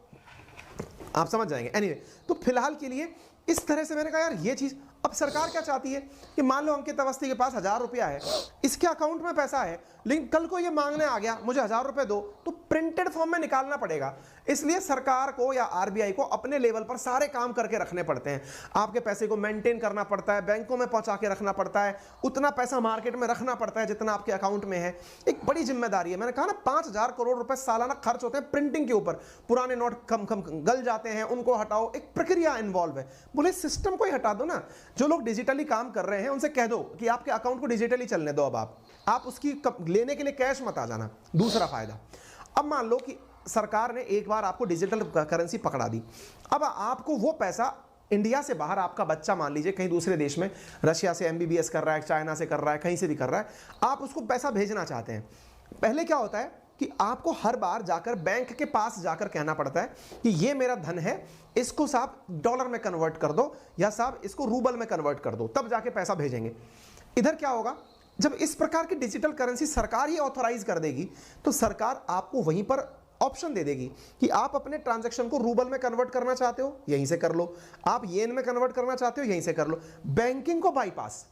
[SPEAKER 2] आप समझ जाएंगे। एनीवे, तो फिलहाल के लिए इस तरह से मैंने कहा यार ये चीज, अब सरकार क्या चाहती है कि मान लो अंकित अवस्थी के पास 1,000 रुपया है, इसके अकाउंट में पैसा है, लेकिन कल को ये मांगने आ गया मुझे 1,000 रुपए दो, तो प्रिंटेड फॉर्म में निकालना पड़ेगा। इसलिए सरकार को या आरबीआई को अपने लेवल पर सारे काम करके रखने पड़ते हैं। आपके पैसे को मेंटेन करना पड़ता है, बैंकों में पहुंचा के रखना पड़ता है, उतना पैसा मार्केट में रखना पड़ता है जितना आपके अकाउंट में है। एक बड़ी जिम्मेदारी है। मैंने कहा ना 5,000 करोड़ रुपए सालाना खर्च होते हैं प्रिंटिंग के ऊपर। पुराने नोट कम गल जाते हैं, उनको हटाओ, एक प्रक्रिया इन्वॉल्व है। बोले सिस्टम को ही हटा दो ना। जो लोग डिजिटली काम कर रहे हैं उनसे कह दो कि आपके अकाउंट को डिजिटली चलने दो। अब आप उसकी लेने के लिए कैश मत आ जाना। दूसरा फायदा, अब मान लो कि सरकार ने एक बार आपको डिजिटल करेंसी पकड़ा दी, अब आपको वो पैसा इंडिया से बाहर, आपका बच्चा मान लीजिए कहीं दूसरे देश में, रशिया से एमबीबीएस कर रहा है, चाइना से कर रहा है, कहीं से भी कर रहा है, आप उसको पैसा भेजना चाहते हैं। पहले क्या होता है, कि आपको हर बार जाकर बैंक के पास जाकर कहना पड़ता है कि ये मेरा धन है, इसको साहब डॉलर में कन्वर्ट कर दो या साहब इसको रूबल में कन्वर्ट कर दो, तब जाके पैसा भेजेंगे। इधर क्या होगा, जब इस प्रकार की डिजिटल करेंसी सरकार ही ऑथराइज कर देगी तो सरकार आपको वहीं पर ऑप्शन दे देगी कि आप अपने ट्रांजैक्शन को रूबल में कन्वर्ट करना चाहते हो, यहीं से कर लो, आप येन में कन्वर्ट करना चाहते हो, यहीं से कर लो, बैंकिंग को बाईपास।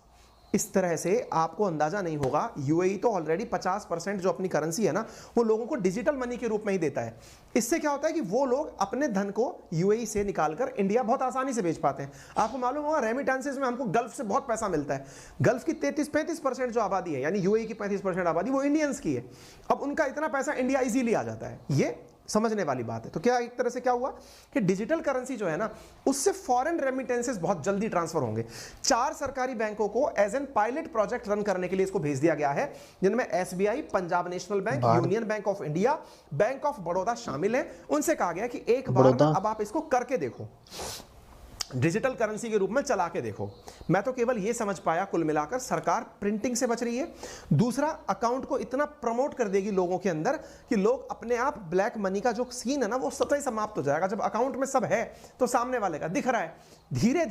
[SPEAKER 2] इस तरह से आपको अंदाजा नहीं होगा, यूएई तो ऑलरेडी 50% जो अपनी करेंसी है ना वो लोगों को डिजिटल मनी के रूप में ही देता है। इससे क्या होता है कि वो लोग अपने धन को यूएई से निकालकर इंडिया बहुत आसानी से भेज पाते हैं। आपको मालूम होगा रेमिटेंसेस में हमको गल्फ से बहुत पैसा मिलता है। गल्फ की 33-35% जो आबादी है, यानी यूएई की 35% आबादी वो इंडियंस की है। अब उनका इतना पैसा इंडिया इजीली आ जाता है, ये समझने वाली बात है। तो क्या एक तरह से क्या हुआ कि डिजिटल करेंसी जो है ना उससे फॉरेन रेमिटेंसेस बहुत जल्दी ट्रांसफर होंगे। 4 सरकारी बैंकों को as an pilot project run करने के लिए इसको भेज दिया गया है, जिनमें SBI, Punjab National Bank, Union Bank of India, Bank of Baroda शामिल है। उनसे कहा गया कि एक बार अब आप इसको करके देखो, डिजिटल करेंसी के रूप में चला के देखो। मैं तो केवल ये समझ पाया कुल मिलाकर सरकार प्रिंटिंग से बच रही है, दूसरा अकाउंट को इतना प्रमोट कर देगी लोगों के अंदर कि लोग अपने आप ब्लैक मनी का जो सीन है ना वो सतह ही समाप्त हो जाएगा। जब अकाउंट में सब है तो सामने वाले का दिख रहा है, धीरे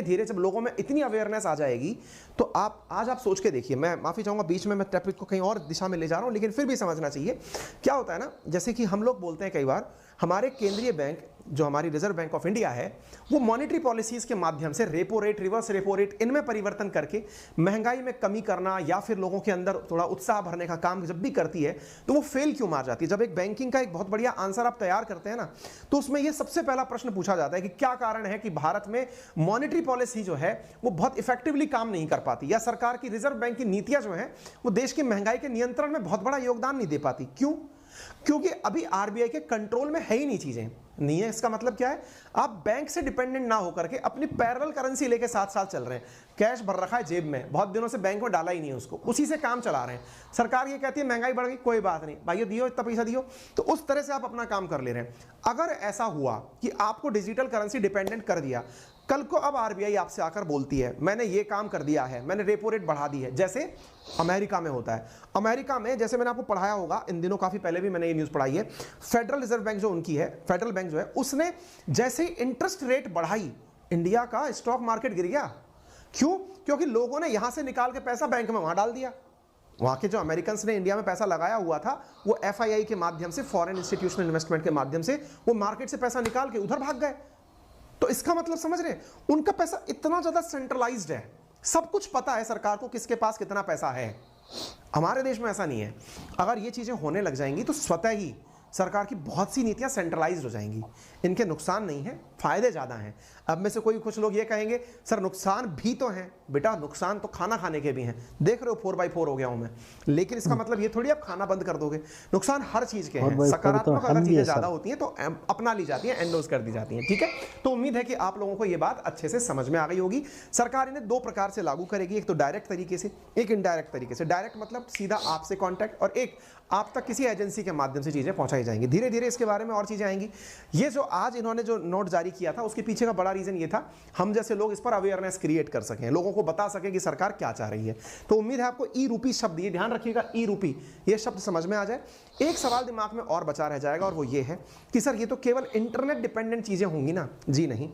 [SPEAKER 2] धीरे जब लोगों में इतनी अवेयरनेस आ जाएगी तो आप सोच के देखिए। मैं माफी चाहूंगा बीच में मैं टॉपिक को कहीं और दिशा में ले जा रहा हूं, लेकिन फिर भी समझना चाहिए। क्या होता है ना, जैसे कि हम लोग बोलते हैं कई बार हमारे केंद्रीय बैंक जो हमारी रिजर्व बैंक ऑफ इंडिया है वो मॉनेटरी पॉलिसीज के माध्यम से repo rate, reverse repo rate इनमें परिवर्तन करके महंगाई में कमी करना या फिर लोगों के अंदर थोड़ा उत्साह भरने का काम जब भी करती है तो वो फेल क्यों मार जाती है। जब एक बैंकिंग का एक बहुत बढ़िया आंसर आप तैयार करते हैं ना तो उसमें ये सबसे पहला प्रश्न पूछा जाता है कि क्या कारण है कि भारत में मॉनेटरी पॉलिसी जो है वो बहुत इफेक्टिवली काम नहीं कर पाती, या सरकार की रिजर्व बैंक की नीतियां जो है वो देश की महंगाई के नियंत्रण में बहुत बड़ा योगदान नहीं दे पाती। क्यों? क्योंकि अभी आरबीआई के कंट्रोल में है ही नहीं चीजें नहीं है। इसका मतलब क्या है, आप बैंक से डिपेंडेंट ना होकर के अपनी पैरेलल करेंसी लेके साथ चल रहे हैं, कैश भर रखा है जेब में, बहुत दिनों से बैंक में डाला ही नहीं है उसको, उसी से काम चला रहे हैं। सरकार ये कहती है महंगाई बढ़ गई, कोई बात नहीं भाइयों, दियो इतना पैसा दियो, तो उस तरह से आप अपना काम कर ले रहे हैं। अगर ऐसा हुआ कि आपको डिजिटल करेंसी डिपेंडेंट कर दिया, कल को अब आरबीआई आपसे आकर बोलती है मैंने ये काम कर दिया है, मैंने रेपो रेट बढ़ा दी है, जैसे अमेरिका में होता है। अमेरिका में जैसे मैंने आपको पढ़ाया होगा इन दिनों, काफी पहले भी मैंने ये न्यूज पढ़ाई है, फेडरल रिजर्व बैंक जो उनकी है, फेडरल बैंक जो है, उसने जैसे इंटरेस्ट रेट बढ़ाई इंडिया का स्टॉक मार्केट गिर गया। क्यों? क्योंकि लोगों ने यहां से निकाल के पैसा बैंक में वहां डाल दिया। वहां के जो अमेरिकन ने इंडिया में पैसा लगाया हुआ था वो एफआईआई के माध्यम से, फॉरेन इंस्टीट्यूशनल इन्वेस्टमेंट के माध्यम से वो मार्केट से पैसा निकाल के उधर भाग गए। तो इसका मतलब समझ रहे हैं, उनका पैसा इतना ज्यादा सेंट्रलाइज्ड है, सब कुछ पता है सरकार को किसके पास कितना पैसा है। हमारे देश में ऐसा नहीं है। अगर ये चीजें होने लग जाएंगी तो स्वतः ही सरकार की बहुत सी नीतियां सेंट्रलाइज्ड हो जाएंगी। इनके नुकसान नहीं है, फायदे ज्यादा हैं। अब में से कुछ लोग ये कहेंगे सर नुकसान भी तो हैं। बेटा नुकसान तो खाना खाने के भी हैं, देख रहे हो 4x4 हो गया हूं मैं, लेकिन इसका मतलब ये थोड़ी आप खाना बंद कर दोगे। नुकसान हर चीज के हैं। सकारात्मक अगर चीजें ज्यादा होती हैं तो अपना ली जाती है, एंडोर्स कर दी जाती है। ठीक है, तो उम्मीद है कि आप लोगों को ये बात अच्छे से समझ में आ गई होगी। सरकार इन्हें 2 प्रकार से लागू करेगी, एक तो डायरेक्ट तरीके से, एक इनडायरेक्ट तरीके से। डायरेक्ट मतलब सीधा आपसे कॉन्टैक्ट, और एक आप तक किसी एजेंसी के माध्यम से चीजें पहुंचाई जाएंगी। धीरे धीरे इसके बारे में और चीजें आएंगी। ये जो आज इन्होंने जो नोट जारी किया था उसके पीछे का बड़ा रीजन ये था, हम जैसे लोग इस पर अवेयरनेस क्रिएट कर सकें, लोगों को बता सकें कि सरकार क्या चाह रही है। तो उम्मीद है आपको ई रूपी शब्द, ये ध्यान रखिएगा, ई रूपी ये शब्द समझ में आ जाए। एक सवाल दिमाग में और बचा रह जाएगा और वो ये है कि सर ये तो केवल इंटरनेट डिपेंडेंट चीजें होंगी ना? जी नहीं।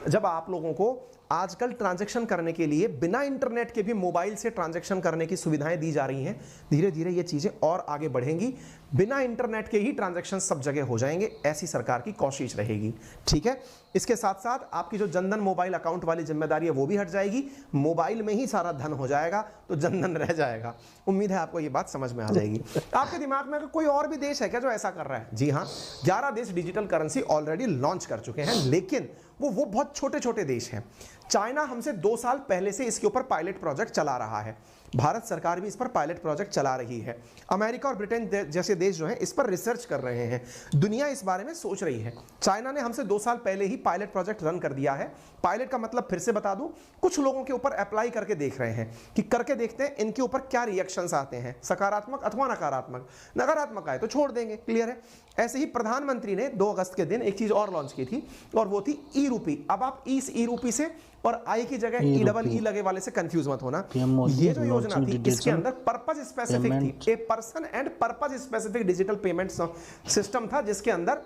[SPEAKER 2] जब आप लोगों को आजकल ट्रांजैक्शन करने के लिए बिना इंटरनेट के भी मोबाइल से ट्रांजैक्शन करने की सुविधाएं दी जा रही हैं, धीरे धीरे ये चीजें और आगे बढ़ेंगी। बिना इंटरनेट के ही ट्रांजैक्शन सब जगह हो जाएंगे, ऐसी सरकार की कोशिश रहेगी। ठीक है, इसके साथ साथ आपकी जो जनधन मोबाइल अकाउंट वाली जिम्मेदारी है वो भी हट जाएगी। मोबाइल में ही सारा धन हो जाएगा तो जनधन रह जाएगा। उम्मीद है आपको ये बात समझ में आ जाएगी। आपके दिमाग में कोई और भी देश है क्या जो ऐसा कर रहा है? जी हाँ, 11 देश डिजिटल करेंसी ऑलरेडी लॉन्च कर चुके हैं, लेकिन वो बहुत छोटे छोटे देश हैं। चाइना हमसे 2 साल पहले से इसके ऊपर पायलट प्रोजेक्ट चला रहा है, भारत सरकार भी इस पर पायलट प्रोजेक्ट चला रही है। अमेरिका और ब्रिटेन जैसे देश जो हैं इस पर रिसर्च कर रहे हैं, दुनिया इस बारे में सोच रही है। चाइना ने हमसे 2 साल पहले ही पायलट प्रोजेक्ट रन कर दिया है। पायलट का मतलब फिर से बता दूं, कुछ लोगों के ऊपर अप्लाई करके देख रहे हैं कि करके देखते हैं इनके ऊपर क्या रिएक्शंस आते हैं, सकारात्मक अथवा नकारात्मक। नकारात्मक आए तो छोड़ देंगे, क्लियर है। ऐसे ही प्रधानमंत्री ने 2 अगस्त के दिन एक चीज और लॉन्च की थी और वो थी ई रूपी। अब आप इस ई रूपी से और आई की जगह ई लगे वाले से कंफ्यूज मत होना। ये जो योजना थी इसके अंदर पर्पज स्पेसिफिक थी, a person and purpose specific digital payment system था, जिसके अंदर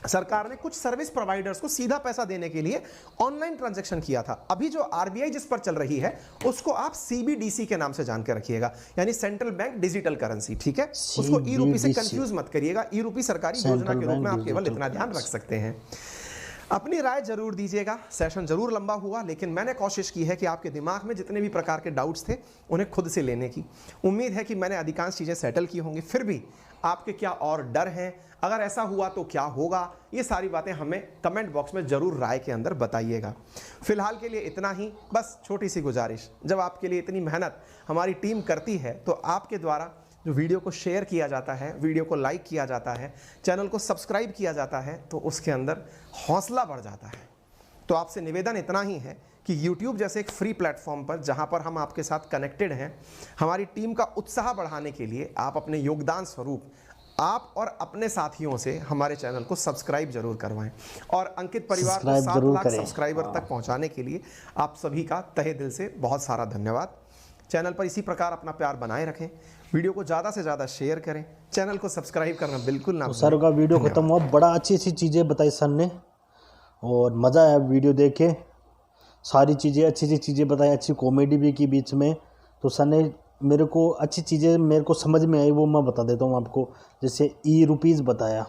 [SPEAKER 2] सरकार ने कुछ सर्विस प्रोवाइडर्स को सीधा पैसा देने के लिए ऑनलाइन ट्रांजैक्शन किया था। अभी जो आरबीआई जिस पर चल रही है उसको आप सीबीडीसी के नाम से जान के रखिएगा, यानी सेंट्रल बैंक डिजिटल करेंसी, ठीक है। उसको ई रूपी से कंफ्यूज मत करिएगा, ई रूपी सरकारी योजना के रूप में आप केवल इतना ध्यान रख सकते हैं। अपनी राय जरूर दीजिएगा, सेशन जरूर लंबा हुआ, लेकिन मैंने कोशिश की है कि आपके दिमाग में जितने भी प्रकार के डाउट्स थे उन्हें खुद से लेने की। उम्मीद है कि मैंने अधिकांश चीज़ें सेटल की होंगी। फिर भी आपके क्या और डर हैं, अगर ऐसा हुआ तो क्या होगा, ये सारी बातें हमें कमेंट बॉक्स में जरूर राय के अंदर बताइएगा। फिलहाल के लिए इतना ही, बस छोटी सी गुजारिश, जब आपके लिए इतनी मेहनत हमारी टीम करती है तो आपके द्वारा जो वीडियो को शेयर किया जाता है, वीडियो को लाइक किया जाता है, चैनल को सब्सक्राइब किया जाता है, तो उसके अंदर हौसला बढ़ जाता है। तो आपसे निवेदन इतना ही है कि YouTube जैसे एक फ्री प्लेटफॉर्म पर, जहां पर हम आपके साथ कनेक्टेड हैं, हमारी टीम का उत्साह बढ़ाने के लिए आप अपने योगदान स्वरूप आप और अपने साथियों से हमारे चैनल को सब्सक्राइब जरूर करवाएं, और अंकित परिवार को 7 लाख सब्सक्राइबर तक पहुंचाने के लिए आप सभी का तहे दिल से बहुत सारा धन्यवाद। चैनल पर इसी प्रकार अपना प्यार बनाए रखें, वीडियो को ज़्यादा से ज़्यादा शेयर करें, चैनल को सब्सक्राइब करना बिल्कुल ना भूलें।
[SPEAKER 1] सर का वीडियो खत्म हुआ, बड़ा अच्छी चीज़ें बताई सर ने और मज़ा आया वीडियो देख के। सारी चीज़ें अच्छी चीज़ें बताई, अच्छी कॉमेडी भी की बीच में। तो सर ने मेरे को अच्छी चीज़ें मेरे को समझ में आई, वो मैं बता देता हूँ आपको। जैसे ई रुपीज़ बताया,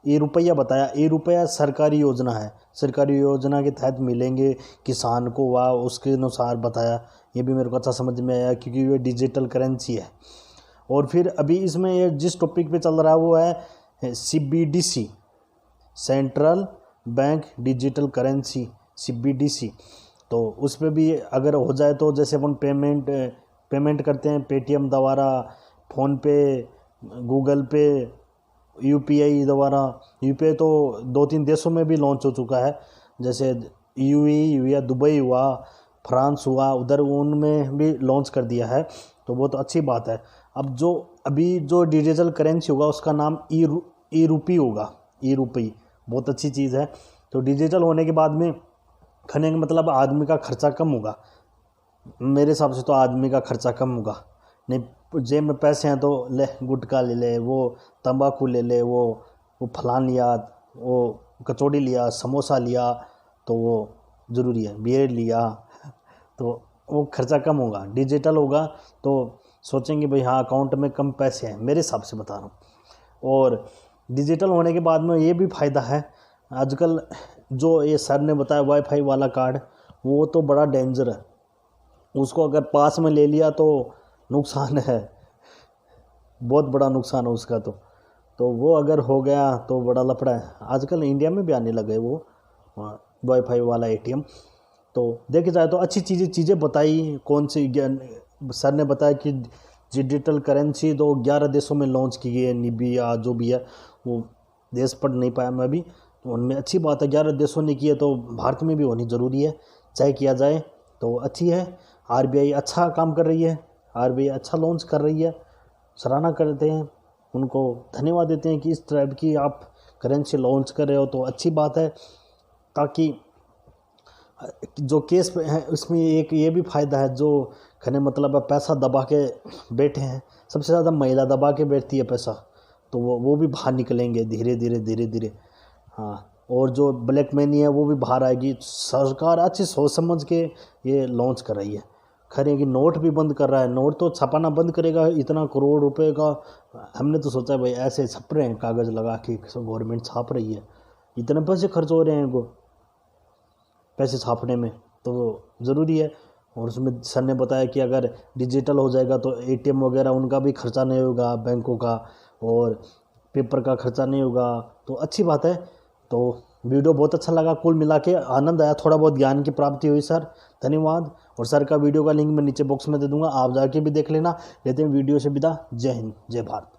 [SPEAKER 1] ई रुपया बताया। ई रुपया सरकारी योजना है, सरकारी योजना के तहत मिलेंगे किसान को, वह उसके अनुसार बताया। ये भी मेरे को अच्छा समझ में आया क्योंकि ये डिजिटल करेंसी है। और फिर अभी इसमें ये जिस टॉपिक पे चल रहा है वो है CBDC, central bank digital currency, CBDC। तो उस पर भी अगर हो जाए तो जैसे अपन पेमेंट करते हैं पेटीएम द्वारा, फ़ोनपे, गूगल पे, UPI द्वारा। UPI तो 2-3 देशों में भी लॉन्च हो चुका है, जैसे UAE या दुबई हुआ, फ्रांस हुआ, उधर उनमें भी लॉन्च कर दिया है। तो बहुत अच्छी बात है। अब अभी जो डिजिटल करेंसी होगा उसका नाम ई रूपी होगा, ई रूपी। बहुत अच्छी चीज़ है। तो डिजिटल होने के बाद में खाने का मतलब आदमी का खर्चा कम होगा। मेरे हिसाब से तो आदमी का खर्चा कम होगा। नहीं जेब में पैसे हैं तो ले गुटखा ले ले, वो तंबाकू ले ले, वो फलान लिया, वो कचौड़ी लिया, समोसा लिया, तो वो ज़रूरी है, बियर लिया, तो वो खर्चा कम होगा। डिजिटल होगा तो सोचेंगे भाई हाँ अकाउंट में कम पैसे हैं, मेरे हिसाब से बता रहा हूँ। और डिजिटल होने के बाद में ये भी फ़ायदा है, आजकल जो ये सर ने बताया वाईफाई वाला कार्ड, वो तो बड़ा डेंजर है। उसको अगर पास में ले लिया तो नुकसान है, बहुत बड़ा नुकसान है उसका। तो वो अगर हो गया तो बड़ा लफड़ा है। आजकल इंडिया में भी आने लगे वो वाईफाई वाला ATM। तो देखे जाए तो अच्छी चीज़ें बताई। कौन सी सर ने बताया कि डिजिटल करेंसी तो 11 देशों में लॉन्च की गई है, निबिया जो भी है, वो देश पढ़ नहीं पाया मैं अभी, तो उनमें अच्छी बात है। 11 देशों ने की है तो भारत में भी होनी ज़रूरी है, चाहे किया जाए तो अच्छी है। RBI अच्छा काम कर रही है, RBI अच्छा लॉन्च कर रही है, सराहना करते हैं, उनको धन्यवाद देते हैं कि इस टाइप की आप करेंसी लॉन्च कर रहे हो, तो अच्छी बात है। ताकि जो केस है उसमें एक ये भी फ़ायदा है, जो खने मतलब पैसा दबा के बैठे हैं, सबसे ज़्यादा महिला दबा के बैठती है पैसा, तो वो भी बाहर निकलेंगे धीरे धीरे। हाँ, और जो ब्लैक मनी है वो भी बाहर आएगी। सरकार अच्छी सोच समझ के ये लॉन्च कर रही है। खरे कि नोट भी बंद कर रहा है, नोट तो छपाना बंद करेगा, इतना करोड़ रुपए का। हमने तो सोचा भाई ऐसे छप रहे हैं, कागज़ लगा के गवर्नमेंट छाप रही है, इतने पैसे खर्च हो रहे हैं इनको पैसे छापने में, तो ज़रूरी है। और उसमें सर ने बताया कि अगर डिजिटल हो जाएगा तो ATM वगैरह उनका भी खर्चा नहीं होगा, बैंकों का, और पेपर का खर्चा नहीं होगा, तो अच्छी बात है। तो वीडियो बहुत अच्छा लगा, कुल मिला के आनंद आया, थोड़ा बहुत ज्ञान की प्राप्ति हुई सर, धन्यवाद। और सर का वीडियो का लिंक मैं नीचे बॉक्स में दे दूंगा, आप जाके भी देख लेना। लेते हैं वीडियो से विदा। जय हिंद, जय भारत।